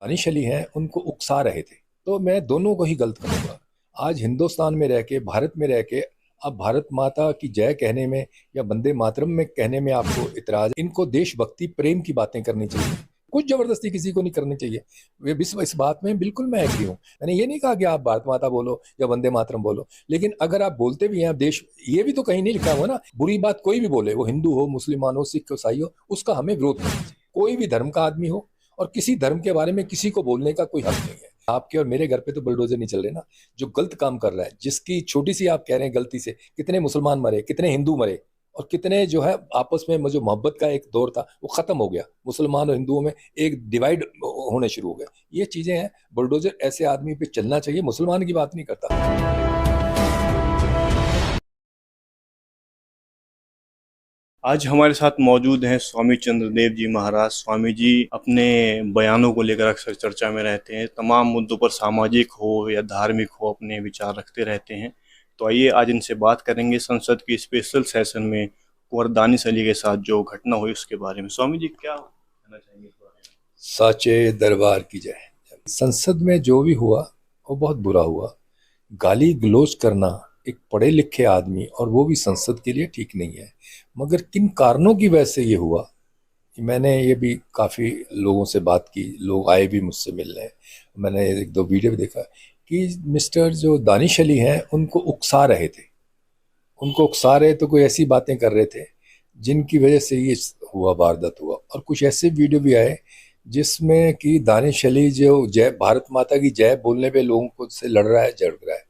दानिश अली हैं, उनको उकसा रहे थे। तो मैं दोनों को ही गलत कहूँगा। आज हिंदुस्तान में रह के, भारत में रह के, अब भारत माता की जय कहने में या वंदे मातरम में कहने में आपको इतराज है। इनको देशभक्ति प्रेम की बातें करनी चाहिए, कुछ जबरदस्ती किसी को नहीं करनी चाहिए। वे विश्व इस बात में बिल्कुल मैं एग्री हूँ। मैंने ये नहीं कहा कि आप भारत माता बोलो या वंदे मातरम बोलो, लेकिन अगर आप बोलते भी हैं आप देश, ये भी तो कहीं नहीं लिखा हुआ ना, बुरी बात कोई भी बोले, वो हिंदू हो, मुसलमान हो, सिख हो, ईसाई हो, उसका हमें विरोध करना चाहिए। कोई भी धर्म का आदमी हो, और किसी धर्म के बारे में किसी को बोलने का कोई हक नहीं है। आपके और मेरे घर पे तो बुलडोजर नहीं चल रहे ना। जो गलत काम कर रहा है, जिसकी छोटी सी आप कह रहे हैं गलती से कितने मुसलमान मरे, कितने हिंदू मरे, और कितने जो है आपस में जो मोहब्बत का एक दौर था वो खत्म हो गया। मुसलमान और हिंदुओं में एक डिवाइड होने शुरू हो गए। ये चीजें हैं। बुलडोजर ऐसे आदमी पे चलना चाहिए। मुसलमान की बात नहीं करता। आज हमारे साथ मौजूद हैं स्वामी चंद्रदेव जी महाराज। स्वामी जी अपने बयानों को लेकर अक्सर चर्चा में रहते हैं। तमाम मुद्दों पर, सामाजिक हो या धार्मिक हो, अपने विचार रखते रहते हैं। तो आइए आज इनसे बात करेंगे संसद की स्पेशल सेशन में कुंवर दानिश अली के साथ जो घटना हुई उसके बारे में। स्वामी जी क्या कहना चाहेंगे इस बारे में? साचे दरबार की जय। संसद में जो भी हुआ वो बहुत बुरा हुआ। गाली गलौज करना एक पढ़े लिखे आदमी, और वो भी संसद के लिए ठीक नहीं है। मगर किन कारणों की वजह से ये हुआ, मैंने ये भी काफ़ी लोगों से बात की, लोग आए भी मुझसे मिलने। मैंने एक दो वीडियो भी देखा कि मिस्टर जो दानिश अली हैं उनको उकसा रहे थे। उनको उकसा रहे तो कोई ऐसी बातें कर रहे थे जिनकी वजह से ये हुआ, वारदात हुआ। और कुछ ऐसे वीडियो भी आए जिसमें कि दानिश अली जो जय भारत माता की जय बोलने पे लोगों को से लड़ रहा है, झड़ रहा है।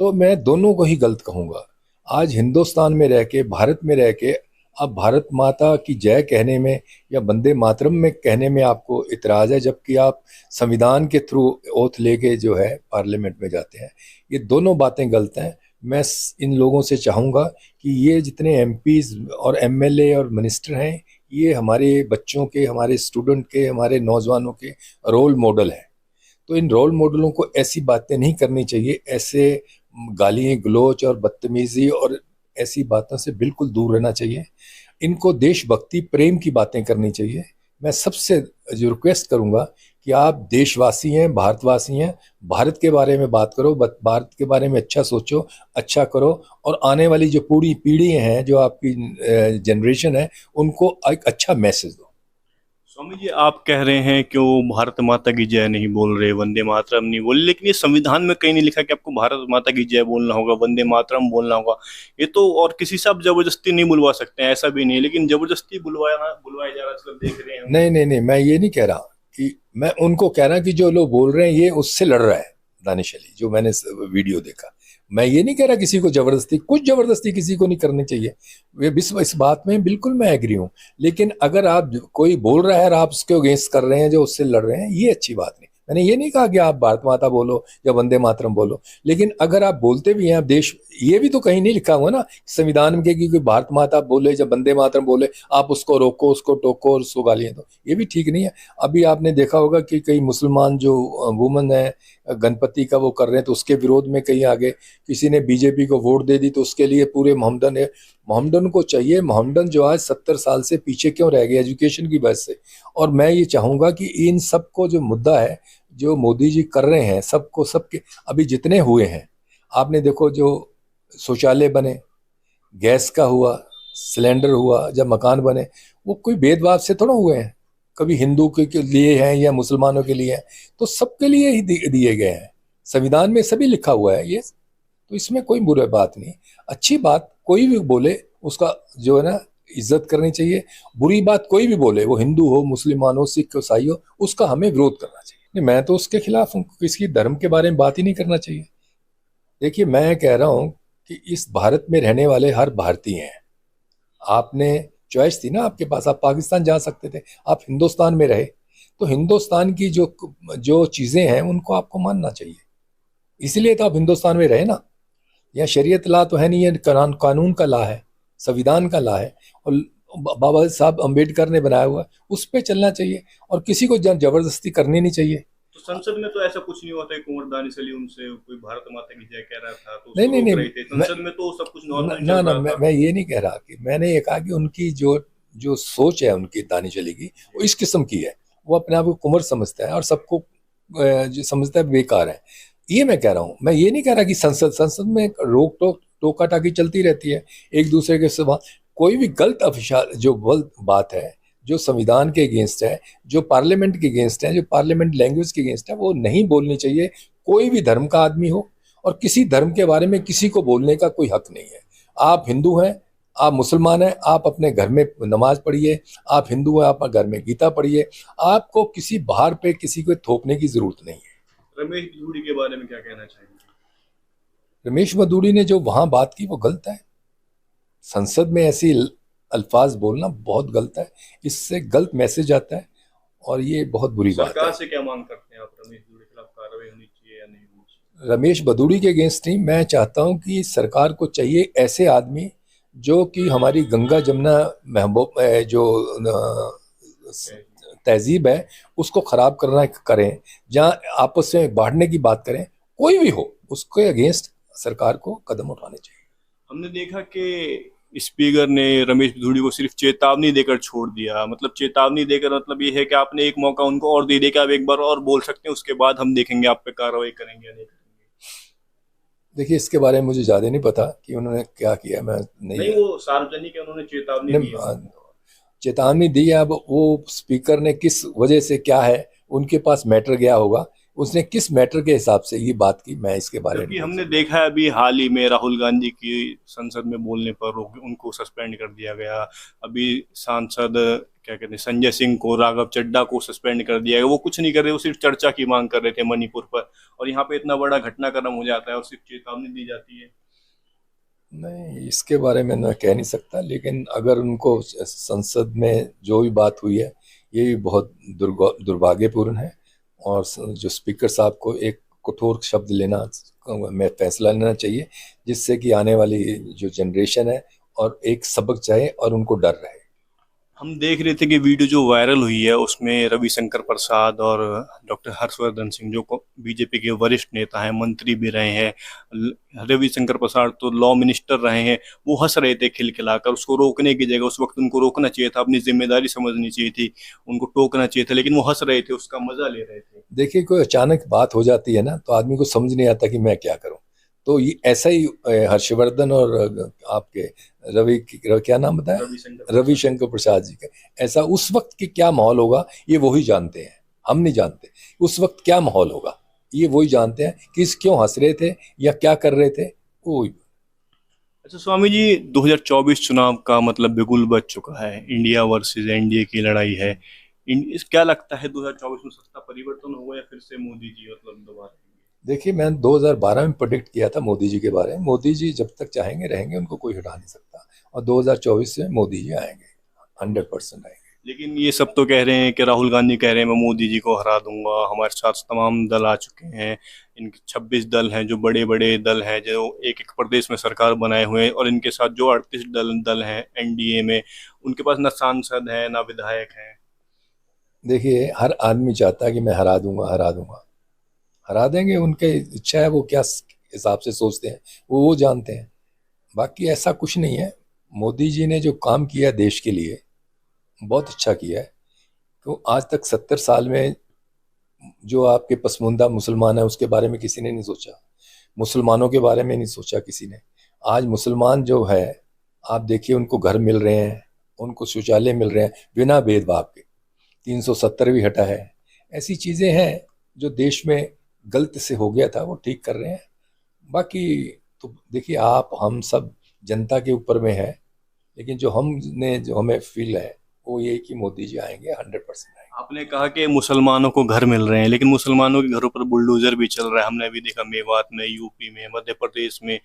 तो मैं दोनों को ही गलत कहूँगा। आज हिंदुस्तान में रह के, भारत में रह के, अब भारत माता की जय कहने में या वंदे मातरम में कहने में आपको इतराज़ है, जबकि आप संविधान के थ्रू ओथ लेके जो है पार्लियामेंट में जाते हैं। ये दोनों बातें गलत हैं। मैं इन लोगों से चाहूँगा कि ये जितने एमपीज और एमएलए और मिनिस्टर हैं, ये हमारे बच्चों के, हमारे स्टूडेंट के, हमारे नौजवानों के रोल मॉडल हैं। तो इन रोल मॉडलों को ऐसी बातें नहीं करनी चाहिए। ऐसे गाली गलौज और बदतमीजी और ऐसी बातों से बिल्कुल दूर रहना चाहिए। इनको देशभक्ति प्रेम की बातें करनी चाहिए। मैं सबसे जो रिक्वेस्ट करूंगा कि आप देशवासी हैं, भारतवासी हैं, भारत के बारे में बात करो, भारत के बारे में अच्छा सोचो, अच्छा करो, और आने वाली जो पूरी पीढ़ी हैं, जो आपकी जनरेशन है, उनको एक अच्छा मैसेज दो। स्वामी जी आप कह रहे हैं कि वो भारत माता की जय नहीं बोल रहे, वंदे मातरम नहीं बोल रहे, लेकिन ये संविधान में कहीं नहीं लिखा कि आपको भारत माता की जय बोलना होगा, वंदे मातरम बोलना होगा। ये तो, और किसी से आप जबरदस्ती नहीं बुलवा सकते हैं, ऐसा भी नहीं, लेकिन जबरदस्ती बुलवाया जा रहा है, आजकल देख रहे हैं हम। नहीं नहीं नहीं, मैं ये नहीं कह रहा कि, मैं उनको कह रहा कि जो लोग बोल रहे हैं ये उससे लड़ रहा है। दानिश अली जो मैंने वीडियो देखा, मैं ये नहीं कह रहा किसी को जबरदस्ती, कुछ जबरदस्ती किसी को नहीं करनी चाहिए। वे विश्व इस बात में बिल्कुल मैं एग्री हूँ। लेकिन अगर आप कोई बोल रहा है और आप उसके अगेंस्ट कर रहे हैं, जो उससे लड़ रहे हैं, ये अच्छी बात नहीं। मैंने ये नहीं कहा कि आप भारत माता बोलो या वंदे मातरम बोलो, लेकिन अगर आप बोलते भी हैं आप देश, ये भी तो कहीं नहीं लिखा हुआ ना संविधान में कि कोई भारत माता बोले या वंदे मातरम बोले आप उसको रोको, उसको टोको और उसको गालियां दो। ये भी ठीक नहीं है। अभी आपने देखा होगा कि कई मुसलमान जो वुमन है गणपति का वो कर रहे हैं, तो उसके विरोध में कहीं आगे किसी ने बीजेपी को वोट दे दी, तो उसके लिए पूरे मोहम्मदन है। मोहम्मदन को चाहिए, मोहम्मदन जो आज 70 साल से पीछे क्यों रह गए एजुकेशन की वजह से। और मैं ये चाहूंगा कि इन सबको जो मुद्दा है, जो मोदी जी कर रहे हैं, सबको, सबके अभी जितने हुए हैं, आपने देखो जो शौचालय बने, गैस का हुआ, सिलेंडर हुआ, जब मकान बने, वो कोई भेदभाव से थोड़ा हुए हैं। कभी हिंदू के लिए हैं या मुसलमानों के लिए हैं, तो सबके लिए ही दिए गए हैं। संविधान में सभी लिखा हुआ है ये। तो इसमें कोई बुरी बात नहीं। अच्छी बात कोई भी बोले उसका जो है ना इज्जत करनी चाहिए। बुरी बात कोई भी बोले, वो हिंदू हो, मुसलमान हो, सिख हो, ईसाई हो, उसका हमें विरोध करना चाहिए। नहीं, मैं तो उसके खिलाफ हूँ। किसी धर्म के बारे में बात ही नहीं करना चाहिए। देखिए, मैं कह रहा हूँ कि इस भारत में रहने वाले हर भारतीय हैं। आपने चॉइस थी ना आपके पास, आप पाकिस्तान जा सकते थे, आप हिंदुस्तान में रहे। तो हिंदुस्तान की जो जो चीजें हैं उनको आपको मानना चाहिए। इसीलिए तो आप हिंदुस्तान में रहे ना। यहाँ शरीयत ला तो है नहीं, ये कानून का ला है, संविधान का ला है, और बाबा साहब अम्बेडकर ने बनाया हुआ है, उस पर चलना चाहिए। और किसी को जबरदस्ती करनी नहीं चाहिए। तो संसद में तो ऐसा कुछ नहीं होता है, कुंवर दानिश अली उनसे कोई भारत माता की जय कह रहा था तो नहीं उसको नहीं रोक नहीं, रहे थे, मैं संसद में तो सब कुछ नॉर्मल ना चल ना रहा था। मैं ये नहीं कह रहा कि, मैंने ये कहा कि उनकी जो जो सोच है उनकी दानिश अली की, वो इस किस्म की है। वो अपने आप को कुंवर समझता है और सबको जो समझता है बेकार है। ये मैं कह रहा हूँ, मैं ये नहीं कह रहा कि संसद में रोक टोक टोका टाकी चलती रहती है एक दूसरे के सवाल। कोई भी गलत अफिशाल जो गलत बात है, जो संविधान के अगेंस्ट है, जो पार्लियामेंट के अगेंस्ट है, जो पार्लियामेंट लैंग्वेज के अगेंस्ट है, वो नहीं बोलनी चाहिए। कोई भी धर्म का आदमी हो और किसी धर्म के बारे में किसी को बोलने का कोई हक नहीं है। आप हिंदू हैं, आप मुसलमान हैं, आप अपने घर में नमाज पढ़िए, आप हिंदू हैं, आप घर में गीता पढ़िए। आपको किसी बाहर पे किसी को थोपने की जरूरत नहीं है। रमेश धूड़ी के बारे में क्या कहना चाहेंगे? रमेश मधुड़ी ने जो वहां बात की वो गलत है। संसद में ऐसी अल्फाज बोलना बहुत गलत है, इससे गलत मैसेज आता है और ये बहुत बुरी बात है। सरकार से क्या मांग करते हैं आप? रमेश धूड़ी के खिलाफ कार्रवाई होनी चाहिए या नहीं होनी चाहिए? रमेश बदूड़ी के अगेंस्ट नहीं, मैं चाहता हूं कि सरकार को चाहिए ऐसे आदमी जो कि हमारी गंगा जमुना महबूब जो तहजीब है उसको खराब करना करें, जहां आपस में बांटने की बात करें, कोई भी हो उसके अगेंस्ट सरकार को कदम उठाने चाहिए। हमने देखा कि स्पीकर ने रमेश धूड़ी को सिर्फ चेतावनी देकर छोड़ दिया। मतलब चेतावनी देकर मतलब ये है कि आपने एक मौका उनको और दे दिया कि आप एक बार और बोल सकते हैं, उसके बाद हम देखेंगे आप पे कार्रवाई करेंगे या नहीं करेंगे। देखिए, इसके बारे में मुझे ज़्यादा नहीं पता कि उन्होंने क्या किया। मैं नहीं, वो सार्वजनिक है, उन्होंने चेतावनी दी है। चेतावनी दी है। अब वो स्पीकर ने किस वजह से, क्या है उनके पास मैटर गया होगा, उसने किस मैटर के हिसाब से ये बात की, मैं इसके बारे में। हमने देखा है अभी हाल ही में राहुल गांधी की संसद में बोलने पर उनको सस्पेंड कर दिया गया। अभी सांसद क्या कहते हैं संजय सिंह को, राघव चड्ढा को सस्पेंड कर दिया गया। वो कुछ नहीं कर रहे, वो सिर्फ चर्चा की मांग कर रहे थे मणिपुर पर, और यहाँ पे इतना बड़ा घटनाक्रम हो जाता है और सिर्फ चेतावनी दी जाती है। नहीं, इसके बारे में मैं कह नहीं सकता, लेकिन अगर उनको संसद में जो भी बात हुई है ये भी बहुत दुर्भाग्यपूर्ण है और जो स्पीकर साहब को एक कठोर शब्द लेना में फैसला लेना चाहिए, जिससे कि आने वाली जो जनरेशन है और एक सबक चाहे और उनको डर रहे। हम देख रहे थे कि वीडियो जो वायरल हुई है उसमें रविशंकर प्रसाद और डॉक्टर हर्षवर्धन सिंह, जो बीजेपी के वरिष्ठ नेता हैं, मंत्री भी रहे हैं, रविशंकर प्रसाद तो लॉ मिनिस्टर रहे हैं, वो हंस रहे थे खिलखिलाकर। उसको रोकने की जगह उस वक्त उनको रोकना चाहिए था, अपनी जिम्मेदारी समझनी चाहिए थी, उनको टोकना चाहिए था, लेकिन वो हंस रहे थे, उसका मजा ले रहे थे। देखिए, कोई अचानक बात हो जाती है ना तो आदमी को समझ नहीं आता कि मैं क्या करूं। तो ये ऐसा ही हर्षवर्धन और आपके क्या नाम बताया, रविशंकर प्रसाद जी का, ऐसा उस वक्त के क्या माहौल होगा ये वही जानते हैं, हम नहीं जानते। उस वक्त क्या माहौल होगा ये वही जानते हैं कि क्यों हंस रहे थे या क्या कर रहे थे वो। अच्छा स्वामी जी, 2024 चुनाव का मतलब बिगुल बज चुका है, इंडिया वर्सेस एनडीए की लड़ाई है। क्या लगता है 2024 में सत्ता परिवर्तन होगा या फिर से मोदी जी मतलब दोबारा? देखिए, मैं 2012 में प्रेडिक्ट किया था मोदी जी के बारे में। मोदी जी जब तक चाहेंगे रहेंगे, उनको कोई हटा नहीं सकता, और 2024 से मोदी जी आएंगे, 100% आएंगे। लेकिन ये सब तो कह रहे हैं कि राहुल गांधी कह रहे हैं मैं मोदी जी को हरा दूंगा, हमारे साथ तमाम दल आ चुके हैं, इनके 26 दल हैं, जो बड़े बड़े दल हैं, जो एक एक प्रदेश में सरकार बनाए हुए हैं, और इनके साथ जो 38 दल हैं एनडीए में, उनके पास ना सांसद है ना विधायक है। देखिए, हर आदमी चाहता है कि मैं हरा दूंगा, हरा दूंगा, हरा देंगे, उनके इच्छा है, वो क्या हिसाब से सोचते हैं वो जानते हैं। बाकी ऐसा कुछ नहीं है। मोदी जी ने जो काम किया देश के लिए बहुत अच्छा किया है। तो आज तक 70 साल में जो आपके पसमानदा मुसलमान है उसके बारे में किसी ने नहीं सोचा, मुसलमानों के बारे में नहीं सोचा किसी ने। आज मुसलमान जो है आप देखिए, उनको घर मिल रहे हैं, उनको शौचालय मिल रहे हैं बिना भेदभाव के, 370 भी हटा है। ऐसी चीज़ें हैं जो देश में गलत से हो गया था वो ठीक कर रहे हैं। बाकी तो देखिए, आप हम सब जनता के ऊपर में है, लेकिन जो हमें फील है वो ये कि मोदी जी आएंगे, 100% आएंगे। आपने कहा कि मुसलमानों को घर मिल रहे हैं, लेकिन मुसलमानों के घरों पर बुलडोजर भी चल रहा है। हमने अभी देखा मेवात में, यूपी में, मध्य प्रदेश में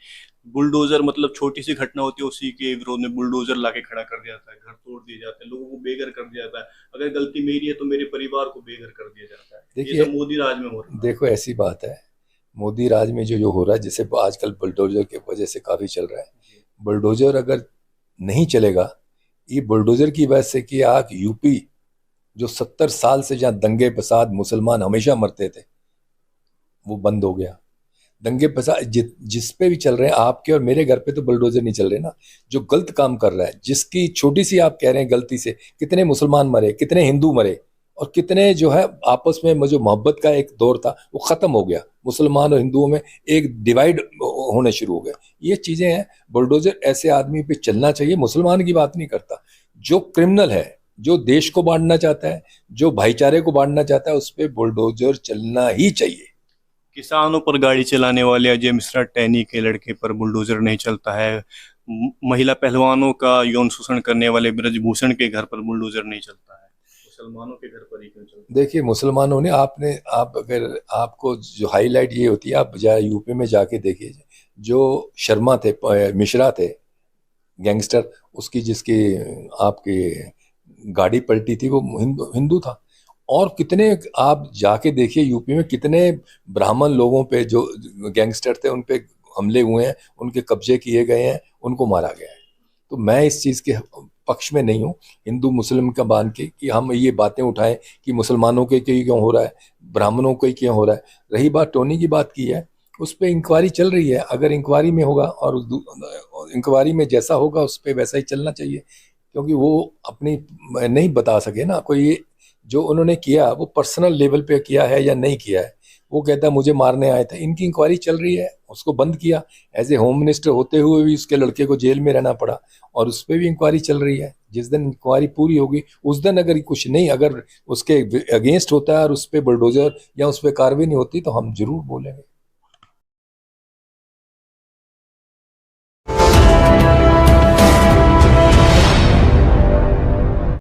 बुलडोजर, मतलब छोटी सी घटना होती है उसी के विरोध में बुलडोजर लाके खड़ा कर दिया जाता है, घर तोड़ दिए जाते हैं, लोगों को बेघर कर दिया जाता है। अगर गलती मेरी है तो मेरे परिवार को बेघर कर दिया जाता है। देखिए, ये सब मोदी राज में हो रहा है। देखो, ऐसी बात है, मोदी राज में जो हो रहा है, जैसे आजकल बुलडोजर की वजह से काफी चल रहा है। बुलडोजर अगर नहीं चलेगा, ये बुलडोजर की वजह से कि आज यूपी जो 70 साल से जहाँ दंगे फसाद मुसलमान हमेशा मरते थे वो बंद हो गया। दंगे फसाद जिस पे भी चल रहे हैं, आपके और मेरे घर पे तो बुलडोजर नहीं चल रहे ना। जो गलत काम कर रहा है, जिसकी छोटी सी आप कह रहे हैं गलती से कितने मुसलमान मरे, कितने हिंदू मरे, और कितने जो है आपस में जो मोहब्बत का एक दौर था वो ख़त्म हो गया, मुसलमान और हिंदुओं में एक डिवाइड होने शुरू हो गए। ये चीज़ें हैं, बुलडोजर ऐसे आदमी पे चलना चाहिए। मुसलमान की बात नहीं करता, जो क्रिमिनल है, जो देश को बांटना चाहता है, जो भाईचारे को बांटना चाहता है, उस पर बुलडोजर चलना ही चाहिए। किसानों पर गाड़ी चलाने वाले अजय मिश्रा टैनी के लड़के पर बुलडोजर नहीं चलता है। महिला पहलवानों का यौन शोषण करने वाले ब्रजभूषण के घर पर बुलडोजर नहीं चलता है, मुसलमानों के घर पर ही क्यों चलता है? देखिए, मुसलमानों ने आप अगर आपको जो हाईलाइट ये होती है, आप यूपी में जाके देखिए, जो शर्मा थे, मिश्रा थे, गैंगस्टर, उसकी जिसकी आपकी गाड़ी पलटी थी, वो हिंदू था। और कितने आप जाके देखिए यूपी में कितने ब्राह्मण लोगों पे जो गैंगस्टर थे उन पे हमले हुए हैं, उनके कब्जे किए गए हैं, उनको मारा गया है। तो मैं इस चीज़ के पक्ष में नहीं हूँ, हिंदू मुस्लिम का बांध के कि हम ये बातें उठाएं कि मुसलमानों के क्यों हो रहा है, ब्राह्मणों के क्यों हो रहा है। रही बात टोनी की बात की है, उस पर इंक्वायरी चल रही है, अगर इंक्वायरी में होगा और इंक्वायरी में जैसा होगा उस पर वैसा ही चलना चाहिए, क्योंकि वो अपनी नहीं बता सके ना कोई, जो उन्होंने किया वो पर्सनल लेवल पे किया है या नहीं किया है। वो कहता है मुझे मारने आए थे, इनकी इंक्वायरी चल रही है, उसको बंद किया। एज ए होम मिनिस्टर होते हुए भी उसके लड़के को जेल में रहना पड़ा, और उस पर भी इंक्वायरी चल रही है। जिस दिन इंक्वायरी पूरी होगी उस दिन अगर कुछ नहीं, अगर उसके अगेंस्ट होता है और उस पर बुलडोजर या उस पर कार्रवाई नहीं होती, तो हम जरूर बोलेंगे।